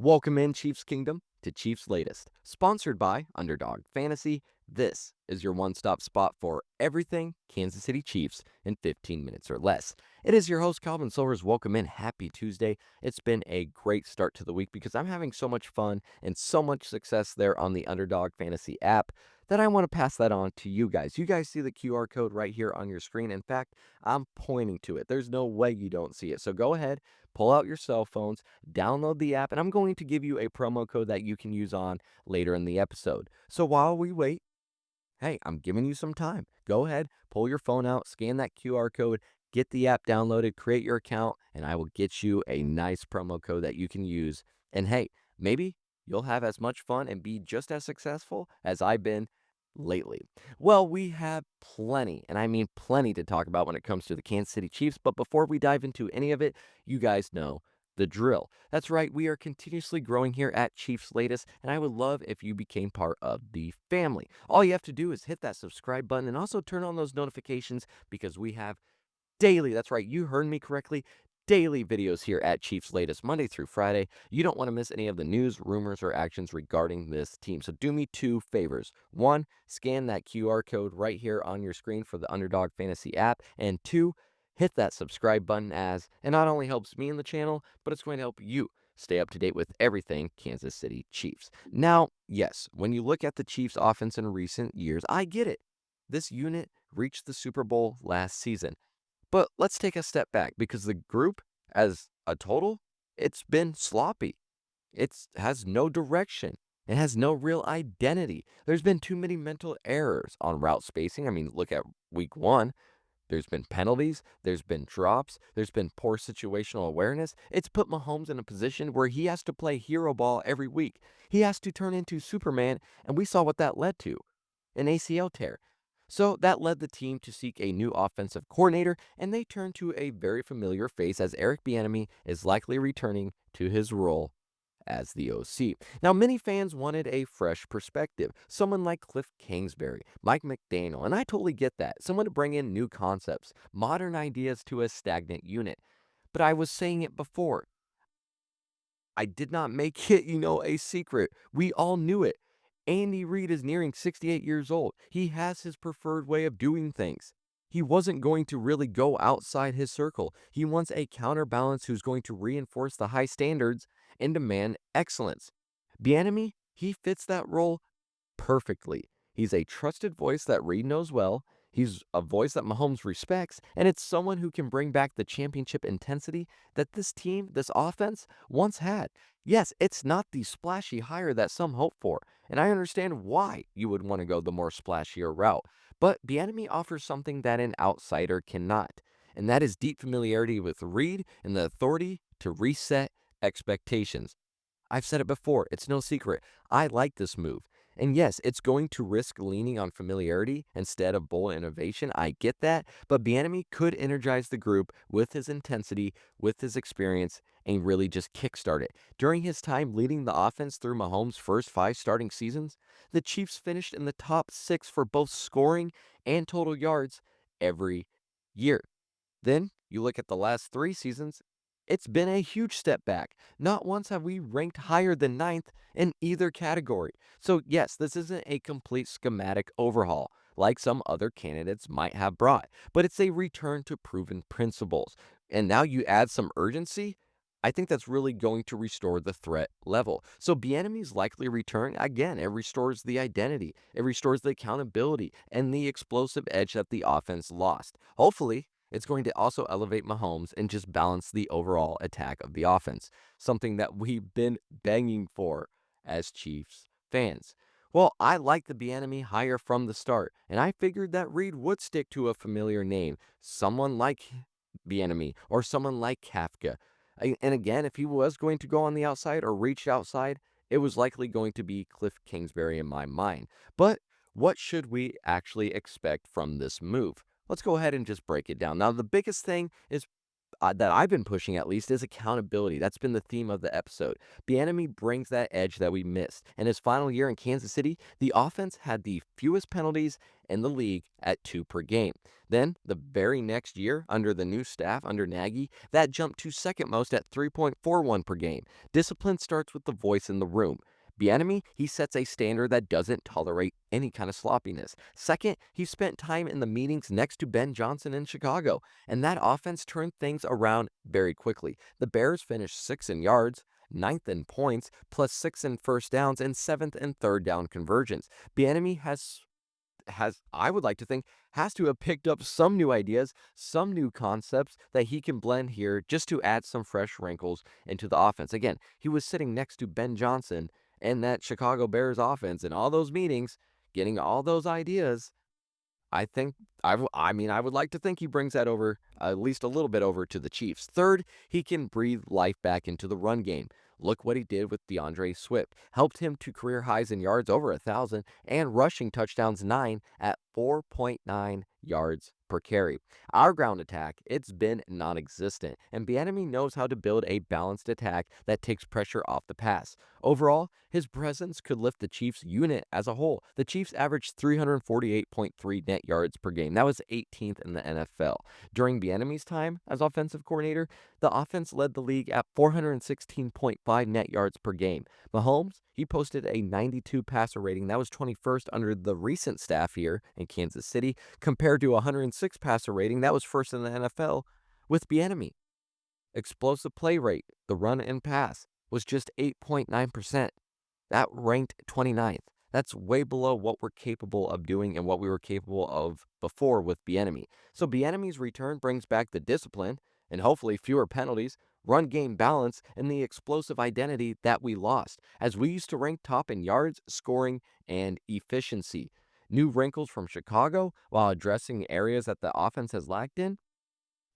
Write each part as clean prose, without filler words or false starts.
Welcome in, Chiefs Kingdom, to Cheifs Latest. Sponsored by Underdog Fantasy, this is your one-stop spot for everything Kansas City Chiefs in 15 minutes or less. It is your host, Calvin Silvers. Welcome in. Happy Tuesday. It's been a great start to the week because I'm having so much fun and so much success there on the Underdog Fantasy app that I want to pass that on to you guys. You guys see the QR code right here on your screen. In fact, I'm pointing to it. There's no way you don't see it. So go ahead, pull out your cell phones, download the app, and I'm going to give you a promo code that you can use on later in the episode. So while we wait, hey, I'm giving you some time. Go ahead, pull your phone out, scan that QR code, get the app downloaded, create your account, and I will get you a nice promo code that you can use. And hey, maybe you'll have as much fun and be just as successful as I've been lately. Well, we have plenty, and I mean plenty to talk about when it comes to the Kansas City Chiefs. But before we dive into any of it, you guys know the drill. That's right, we are continuously growing here at Cheifs Latest, and I would love if you became part of the family. All you have to do is hit that subscribe button and also turn on those notifications because we have daily, that's right, you heard me correctly, daily videos here at Cheifs Latest, Monday through Friday. You don't want to miss any of the news, rumors, or actions regarding this team. So do me two favors. One, scan that QR code right here on your screen for the Underdog Fantasy app. And two, hit that subscribe button as it not only helps me in the channel, but it's going to help you stay up to date with everything Kansas City Chiefs. Now, yes, when you look at the Chiefs offense in recent years, I get it. This unit reached the Super Bowl last season. But let's take a step back because the group as a total, it's been sloppy. It has no direction. It has no real identity. There's been too many mental errors on route spacing. I mean, look at week one. There's been penalties, there's been drops, there's been poor situational awareness. It's put Mahomes in a position where he has to play hero ball every week. He has to turn into Superman, and we saw what that led to, an ACL tear. So that led the team to seek a new offensive coordinator, and they turned to a very familiar face as Eric Bieniemy is likely returning to his role as the OC. Now, many fans wanted a fresh perspective, someone like Cliff Kingsbury, Mike McDaniel, and I totally get that. Someone to bring in new concepts, modern ideas to a stagnant unit. But I was saying it before. I did not make it, a secret. We all knew it. Andy Reid is nearing 68 years old. He has his preferred way of doing things. He wasn't going to really go outside his circle. He wants a counterbalance who's going to reinforce the high standards and demand excellence. Bieniemy, he fits that role perfectly. He's a trusted voice that Reid knows well. He's a voice that Mahomes respects, and it's someone who can bring back the championship intensity that this team, this offense, once had. Yes, it's not the splashy hire that some hope for, and I understand why you would want to go the more splashier route. But Bieniemy offers something that an outsider cannot, and that is deep familiarity with Reid and the authority to reset expectations. I've said it before, it's no secret. I like this move. And yes, it's going to risk leaning on familiarity instead of bold innovation. I get that. But Bieniemy could energize the group with his intensity, with his experience, and really just kickstart it. During his time leading the offense through Mahomes' first 5 starting seasons, the Chiefs finished in the top 6 for both scoring and total yards every year. Then you look at the last 3 seasons, it's been a huge step back. Not once have we ranked higher than ninth in either category. So, yes, this isn't a complete schematic overhaul like some other candidates might have brought, but it's a return to proven principles. And now you add some urgency. I think that's really going to restore the threat level. So Bieniemy's likely return, again, it restores the identity, it restores the accountability and the explosive edge that the offense lost. Hopefully, it's going to also elevate Mahomes and just balance the overall attack of the offense, something that we've been begging for as Chiefs fans. Well, I like the Bieniemy hire from the start, and I figured that Reid would stick to a familiar name, someone like Bieniemy or someone like Kafka. And again, if he was going to go on the outside or reach outside, it was likely going to be Cliff Kingsbury in my mind. But what should we actually expect from this move? Let's go ahead and just break it down. Now, the biggest thing is that I've been pushing at least is accountability. That's been the theme of the episode. Bieniemy brings that edge that we missed. In his final year in Kansas City, the offense had the fewest penalties in the league at 2 per game. Then, the very next year, under the new staff, under Nagy, that jumped to second most at 3.41 per game. Discipline starts with the voice in the room. Bieniemy, he sets a standard that doesn't tolerate any kind of sloppiness. Second, he spent time in the meetings next to Ben Johnson in Chicago, and that offense turned things around very quickly. The Bears finished 6th in yards, ninth in points, plus 6 in first downs, and 7th in third down conversions. Bieniemy has I would like to think has to have picked up some new ideas, some new concepts that he can blend here just to add some fresh wrinkles into the offense. Again, he was sitting next to Ben Johnson and that Chicago Bears offense in all those meetings, getting all those ideas. I think I would like to think he brings that over at least a little bit over to the Chiefs. Third, he can breathe life back into the run game. Look what he did with DeAndre Swift. Helped him to career highs in yards over 1,000 and rushing touchdowns 9 at 4.9 yards per carry. Our ground attack, it's been non-existent, and Bieniemy knows how to build a balanced attack that takes pressure off the pass. Overall, his presence could lift the Chiefs unit as a whole. The Chiefs averaged 348.3 net yards per game. That was 18th in the NFL. During Bieniemy's time as offensive coordinator, the offense led the league at 416.5 net yards per game. Mahomes, he posted a 92 passer rating. That was 21st under the recent staff here in Kansas City, compared to 106 passer rating. That was first in the NFL with Bieniemy. Explosive play rate, the run and pass, was just 8.9%. That ranked 29th. That's way below what we're capable of doing and what we were capable of before with Bieniemy. So Bieniemy's return brings back the discipline and hopefully fewer penalties, run game balance, and the explosive identity that we lost, as we used to rank top in yards, scoring, and efficiency. New wrinkles from Chicago while addressing areas that the offense has lacked in.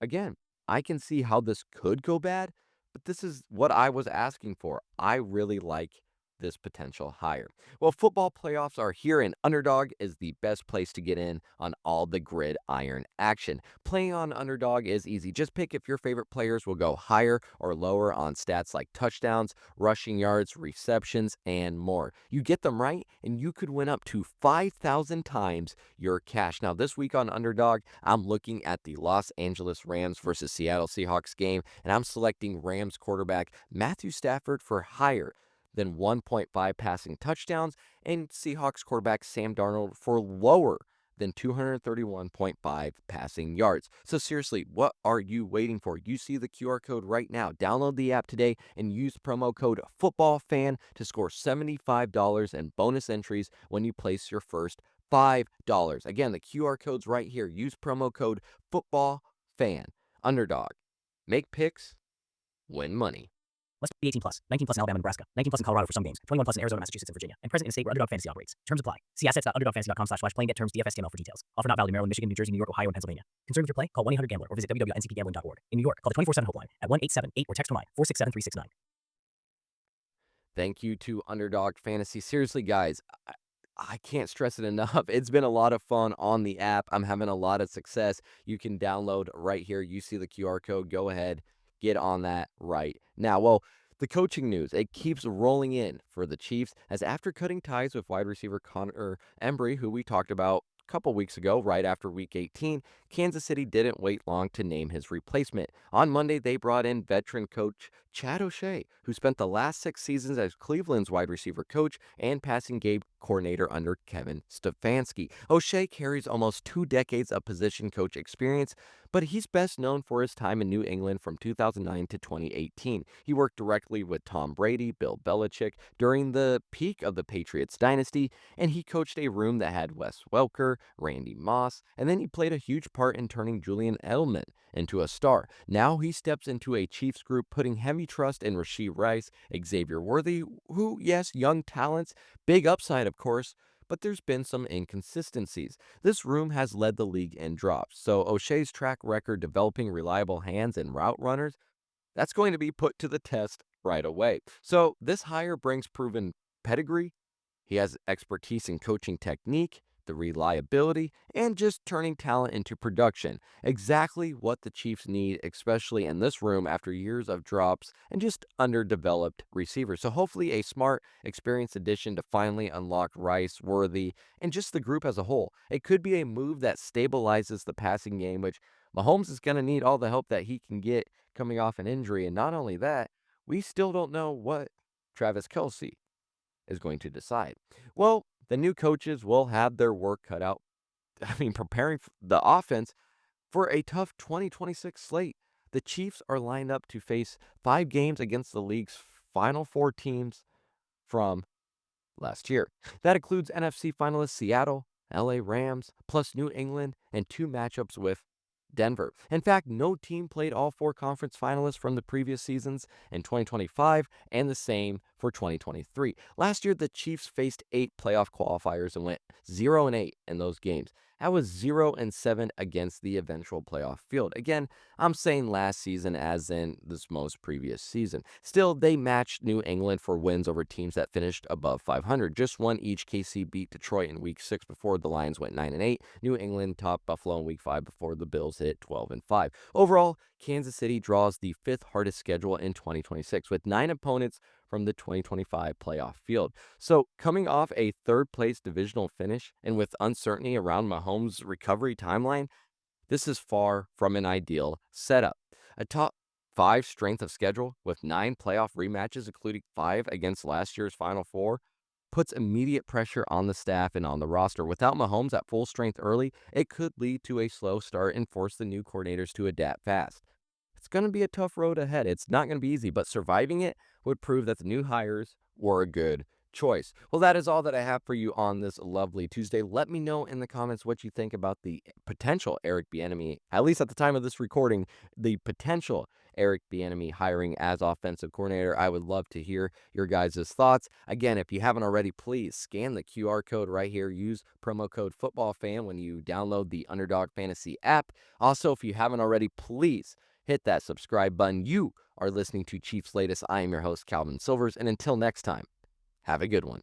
Again, I can see how this could go bad, but this is what I was asking for. I really like this potential hire. Well, football playoffs are here, and Underdog is the best place to get in on all the gridiron action. Playing on Underdog is easy. Just pick if your favorite players will go higher or lower on stats like touchdowns, rushing yards, receptions, and more. You get them right, and you could win up to 5,000 times your cash. Now, this week on Underdog, I'm looking at the Los Angeles Rams versus Seattle Seahawks game, and I'm selecting Rams quarterback Matthew Stafford for higher than 1.5 passing touchdowns, and Seahawks quarterback Sam Darnold for lower than 231.5 passing yards. So seriously, what are you waiting for? You see the QR code right now. Download the app today and use promo code FOOTBALLFAN to score $75 in bonus entries when you place your first $5. Again, the QR code's right here. Use promo code FOOTBALLFAN. Underdog. Make picks, win money. Must be 18 plus. 19 plus in Alabama, Nebraska. 19 plus in Colorado for some games. 21 plus in Arizona, Massachusetts, and Virginia. And present in a state where Underdog Fantasy operates. Terms apply. See assets.underdogfantasy.com/playing. Get terms DFSTML for details. Offer not valid in Maryland, Michigan, New Jersey, New York, Ohio, and Pennsylvania. Concerned with your play? Call 1-800-GAMBLER or visit www.ncpgambling.org. In New York, call the 24/7 helpline at 1-877-8 or text online 467-369. Thank you to Underdog Fantasy. Seriously, guys, I can't stress it enough. It's been a lot of fun on the app. I'm having a lot of success. You can download right here. You see the QR code. Go ahead, get on that right now. Well, the coaching news, it keeps rolling in for the Chiefs as after cutting ties with wide receiver Connor Embry, who we talked about a couple weeks ago, right after Week 18, Kansas City didn't wait long to name his replacement. On Monday, they brought in veteran coach Chad O'Shea, who spent the last 6 seasons as Cleveland's wide receiver coach and passing game coordinator under Kevin Stefanski. O'Shea carries almost 2 decades of position coach experience, but he's best known for his time in New England from 2009 to 2018. He worked directly with Tom Brady, Bill Belichick during the peak of the Patriots dynasty, and he coached a room that had Wes Welker, Randy Moss, and then he played a huge part in turning Julian Edelman into a star. Now he steps into a Chiefs group, putting heavy trust in Rashee Rice, Xavier Worthy, who, yes, young talents, big upside, of course, but there's been some inconsistencies. This room has led the league in drops, so O'Shea's track record developing reliable hands and route runners, that's going to be put to the test right away. So this hire brings proven pedigree. He has expertise in coaching technique, the reliability, and just turning talent into production. Exactly what the Chiefs need, especially in this room after years of drops and just underdeveloped receivers. So hopefully a smart, experienced addition to finally unlock Rice, Worthy, and just the group as a whole. It could be a move that stabilizes the passing game, which Mahomes is going to need all the help that he can get coming off an injury. And not only that, we still don't know what Travis Kelce is going to decide. Well, the new coaches will have their work cut out. I mean, preparing the offense for a tough 2026 slate. The Chiefs are lined up to face 5 games against the league's final 4 teams from last year. That includes NFC finalists Seattle, LA Rams, plus New England, and 2 matchups with Denver. In fact, no team played all 4 conference finalists from the previous seasons in 2025, and the same for 2023. Last year, the Chiefs faced 8 playoff qualifiers and went 0-8 in those games. That was 0-7 against the eventual playoff field. Again, I'm saying last season as in this most previous season. Still, they matched New England for wins over teams that finished above 500. Just one each. KC beat Detroit in Week 6 before the Lions went 9-8. New England topped Buffalo in Week 5 before the Bills hit 12-5. Overall, Kansas City draws the 5th hardest schedule in 2026 with 9 opponents from the 2025 playoff field. So coming off a 3rd-place divisional finish and with uncertainty around Mahomes' recovery timeline, this is far from an ideal setup. A top 5 strength of schedule with 9 playoff rematches, including 5 against last year's Final Four, puts immediate pressure on the staff and on the roster. Without Mahomes at full strength early, it could lead to a slow start and force the new coordinators to adapt fast. It's going to be a tough road ahead. It's not going to be easy, but surviving it would prove that the new hires were a good choice. Well, that is all that I have for you on this lovely Tuesday. Let me know in the comments what you think about the potential Eric Bieniemy, at least at the time of this recording, the potential Eric Bieniemy hiring as offensive coordinator. I would love to hear your guys' thoughts. Again, if you haven't already, please scan the QR code right here. Use promo code FootballFan when you download the Underdog Fantasy app. Also, if you haven't already, please hit that subscribe button. You are listening to Cheifs Latest. I am your host, Calvin Silvers, and until next time, have a good one.